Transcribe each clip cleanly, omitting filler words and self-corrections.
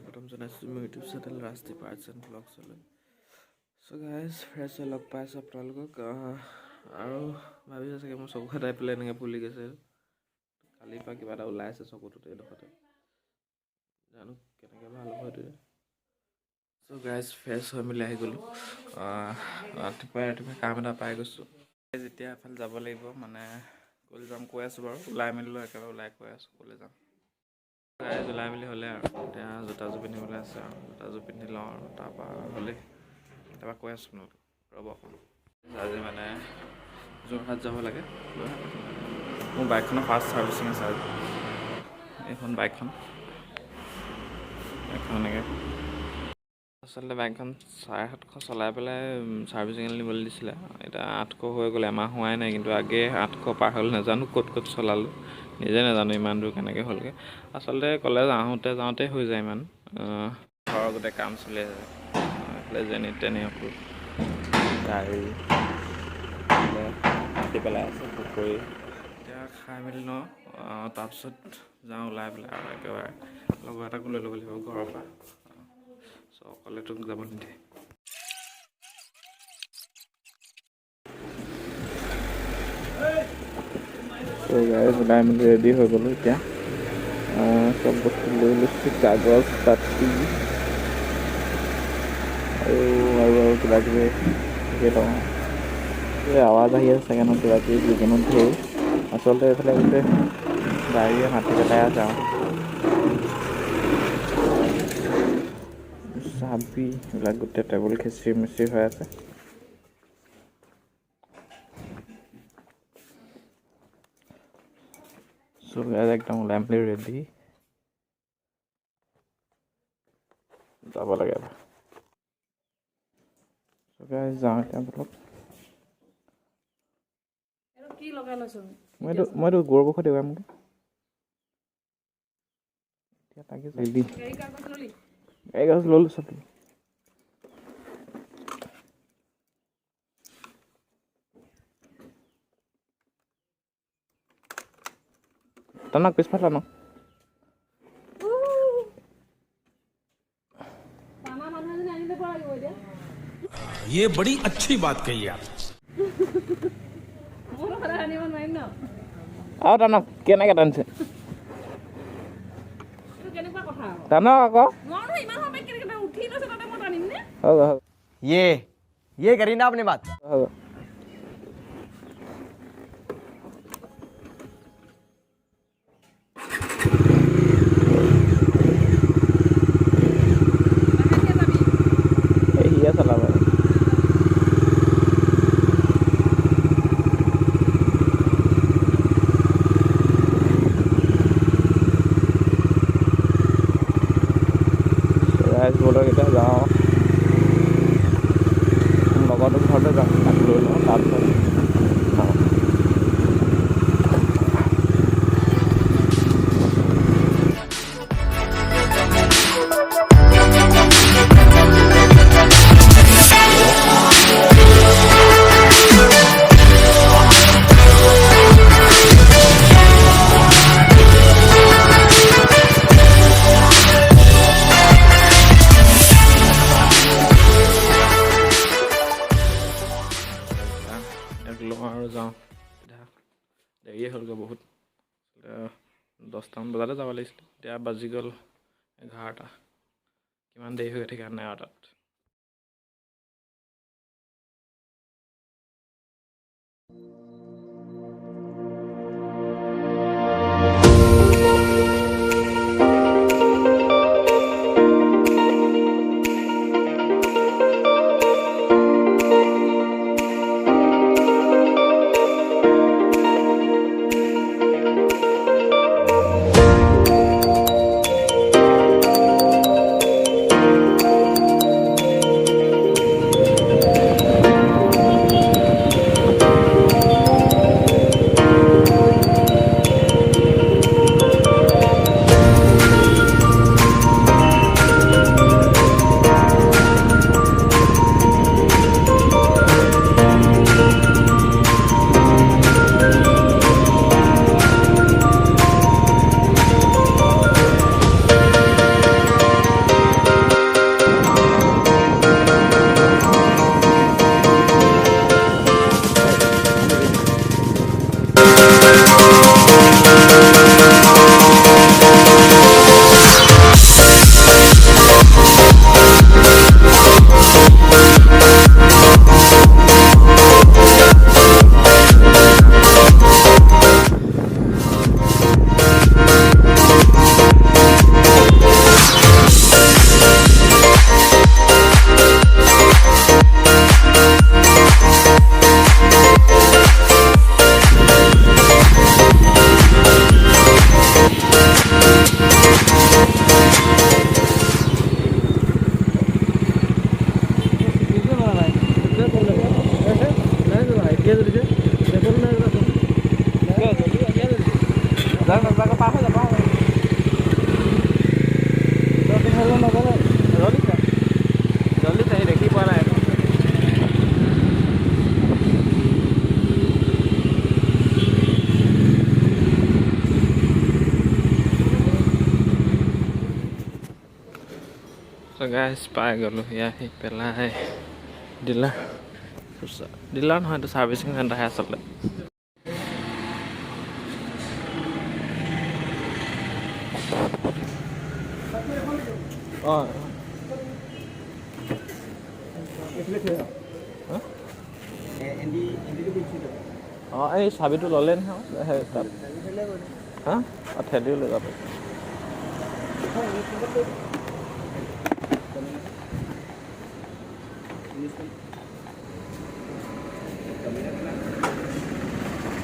স্বাগতম জনাইছোঁ মোৰ YouTube channel Rajdeep arts and ব্লগছলৈ। চ' গাইজ ফ্ৰেছ হৈ লগ পাইছোঁ আপোনালোকক আৰু ভাবিছোঁ চাগে মোৰ চকু এটাই পেলাই এনেকৈ ফুলি গৈছে। কালিৰ পৰা কিবা এটা ওলাই আছে চকুটোতে এডোখৰতে, জানো কেনেকৈ ভাল হ'ব এইটোৱে। চ' গাইজ ফ্ৰেছ হৈ মেলি আহি গ'লোঁ। ৰাতিপুৱাই কাম এটা পাই গৈছোঁ। যেতিয়া এফালে যাব লাগিব মানে ক'লৈ যাম কৈ আছোঁ বাৰু, ওলাই মেলি লৈ একেবাৰে ওলাই কৈ আছোঁ ক'লৈ যাম। গাইজ ওলাই মেলি হ'লে আৰু এতিয়া জোতাযোৰ পিন্ধিবলৈ আছে আৰু জোতাযোৰ পিন্ধি লওঁ আৰু তাৰপৰা হ'লেই তাৰপৰা কৈ আছোঁ ন ৰ'ব অকণ। আজি মানে যোৰহাট যাব লাগে। মোৰ বাইকখনৰ ফাৰ্ষ্ট ছাৰ্ভিচিং আছে আজি। এইখন বাইকখন এনেকৈ আচলতে বাইকখন 750 চলাই পেলাই ছাৰ্ভিচিঙলৈ নিবলৈ দিছিলে। এতিয়া 800 হৈ গ'ল, এমাহ হোৱাই নাই, কিন্তু আগে 800 পাৰ হ'ল। নাজানো ক'ত চলালোঁ, নিজে নাজানো ইমান দূৰ কেনেকৈ হ'লগৈ। আচলতে কলেজ যাওঁতে হৈ যায় ইমান ঘৰৰ গোটেই কাম চলি আছে। এইফালে যেনি তেনি অকল গাড়ী কাটি পেলাই আছে পুখুৰী। এতিয়া খাই মেলি লওঁ, তাৰপিছত যাওঁ ওলাই পেলাই আৰু একেবাৰে লগৰ এটাকো লৈ ল'ব লাগিব ঘৰৰ পৰা। চ' অকলেতো যাব নিদিয়ে। ওলাই মেলি ৰেডি হৈ গ'লোঁ। এতিয়া চব বস্তু লৈ লৈছোঁ, কাগজ পাতি আৰু কিবা কিবি লওঁ। আৱাজ আহি আছে চাগে ন, কিবা কিবি যিকোনো ধেৰ। আচলতে এইফালে গোটেই গাড়ীয়ে মাতি পেলাই আছে আৰু চাবি এইবিলাক গোটেই টেবুল খিচিৰি মিচিৰি হৈ আছে। চ' একদম ওলাই মেলি ৰেডি যাব লাগে। যাওঁ এতিয়া বলক। মইতো গৌৰৱক দেখুৱাম মোক এতিয়া তাকে ৰেডি। গাড়ী কাগজ ল'লোঁ চব। টানক পিছফালে টানক। ये बड़ी अच्छी बात कही आप। আৰু টানক কেনেকৈ টানিছে টানক আকৌ। ये करी ना अपनी बात। চলাব বলক এতিয়া যাওঁ। লগৰটো ঘৰতে যাওঁ, তাক লৈ লওঁ তাৰপিছত লওঁ আৰু যাওঁ। এতিয়া দেৰিয়ে হ'লগৈ বহুত, 10টামান বজাতে যাব লাগিছিলে। এতিয়া বাজি গ'ল 11টা। কিমান দেৰি হৈ ঠিকানা নাই আৰু তাত। যাক পাৰ হৈ যাব জলদি চাহি দেখি পোৱা নাই So guys, পাই গ'লো আহি পেলাই ডিলাৰ নহয় এইটো ছাৰ্ভিচিং চেণ্টাৰহে আচলতে অঁ অঁ এই চাবিটো ল'লে নহয় তাত হা ঠেলিও লৈ যাব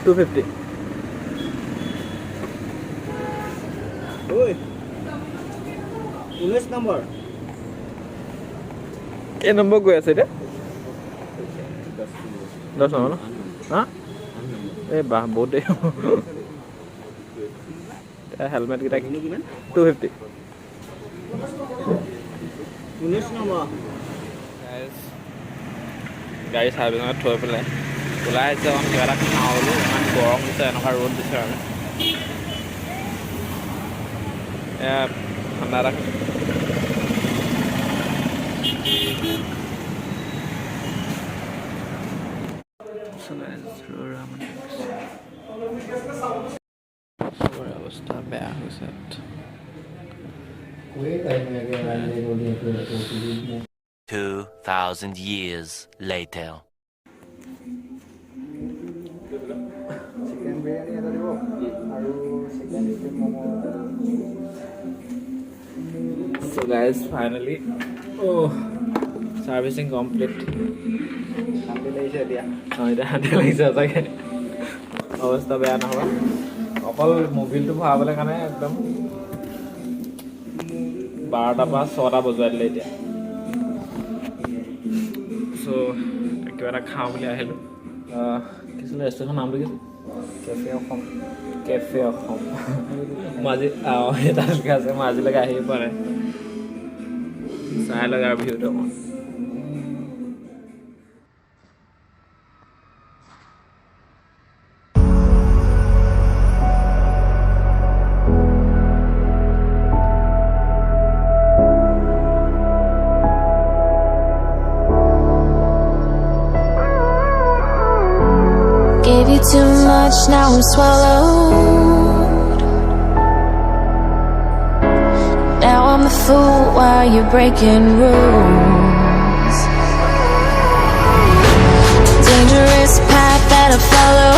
$250 19 number. এই নম্বৰ গৈ আছে এতিয়া 10 নম্বৰ ন হা এই বাহ বহুত দেই হেলমেট কেইটা কিমান 250 19 number. গাড়ী চাৰ্ভিঙত থৈ পেলাই ওলাই আহিছে অকণ কিবা এটা খাওঁ বোলো ইমান গৰম দিছে এনেকুৱা ৰ'দ দিছে আৰু এয়া ঠাণ্ডা এটা অৱস্থা বেয়া হৈছে 2,000 years later. Chicken biryani এটা দিব আৰু chicken steam momo So guys, finally servicing complete শান্তি লাগিছে এতিয়া এতিয়া শান্তি লাগিছে সঁচাকৈ অৱস্থা বেয়া নহ'ব অকল মোবিলটো ভৰাবলৈ কাৰণে একদম 12টাৰ পৰা 6টা বজাই দিলে এতিয়া চ' কিবা এটা খাওঁ বুলি আহিলোঁ কি আছিলে ৰেষ্টুৰেণ্টৰ নামটো কি কেফে অসম মই আজি এটা লিখা আছে মই আজিলৈকে আহি পোৱা নাই চাই লগা ভিউটো অকণ Gave you too much, now I'm swallowed. Now I'm the fool while you're breaking rules. Dangerous path that I follow.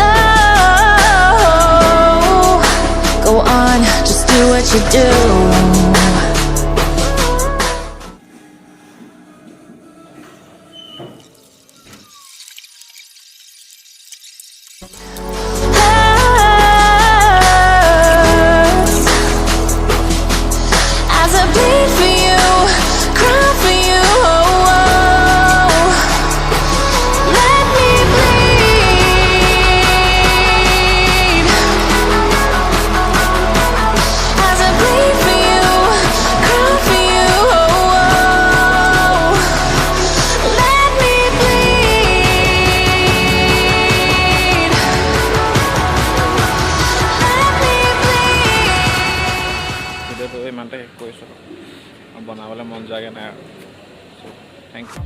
Oh, go on, just do what you do. As I bleed for you, cry for you, let me bleed. As I bleed for you, cry for you, let me bleed. ভিডিঅ'টো ইমানতে শেষ কৰিছোঁ বনাবলৈ মন যোৱাকৈ নাই আৰু thank U